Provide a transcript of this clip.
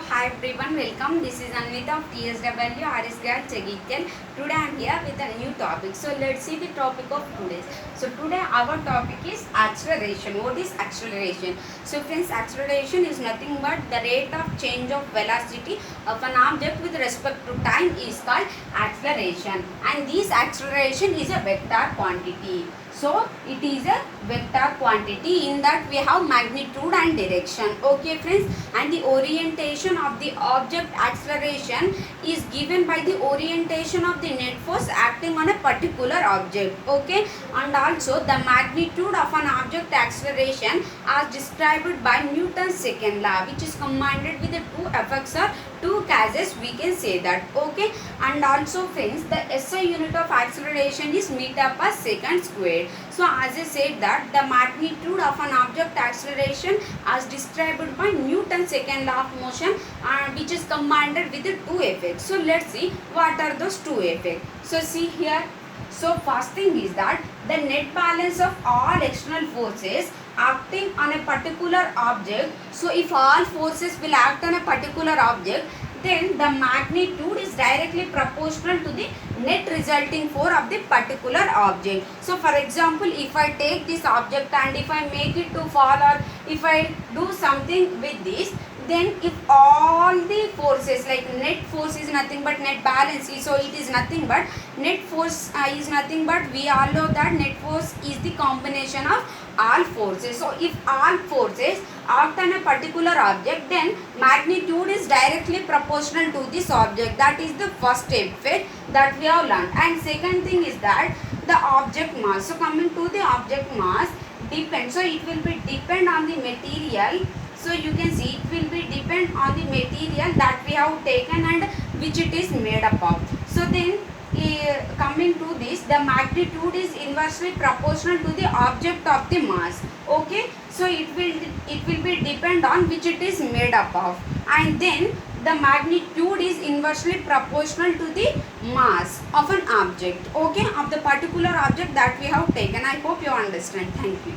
Hi everyone, welcome. This is Anvita of TSW RS Grad Chagityan. Today I am here with a new topic. So let's see the topic of today. So today our topic is acceleration. What is acceleration? So friends, acceleration is nothing but the rate of change of velocity of an object with respect to time is called acceleration. And this acceleration is a vector quantity. So it is a vector quantity. In that we have magnitude and direction. Okay friends, and the orientation of the object acceleration is given by the orientation of the net force acting on a particular object. Okay, and also the magnitude of an object acceleration as described by Newton's second law, which is commanded with the two effects or two cases, we can say that. Okay, and also friends, the SI unit of acceleration is meter per second squared. So as I said that the magnitude of an object acceleration as described by Newton's second law of motion, which is commanded with the two effects. So let's see what are those two effects. So see here. So first thing is that the net balance of all external forces acting on a particular object. So if all forces will act on a particular object, then the magnitude is directly proportional to the net resulting force of the particular object. So for example, if I take this object and if I make it to fall, or if I do something with this, then if all the forces, like net force is nothing but net balance, so it is nothing but net force is nothing but, we all know that net force is the combination of all forces. So if all forces act on a particular object, then magnitude is directly proportional to this object. That is the first effect that we have learned. And second thing is that the object mass. So coming to the object mass, depend, so it will be depend on the material. So you can see it will be depend on the material that we have taken and which it is made up of. So then coming to this, the magnitude is inversely proportional to the object of the mass. Okay, so it will be depend on which it is made up of, and then the magnitude is inversely proportional to the mass of an object, okay, of the particular object that we have taken. I hope you understand. Thank you.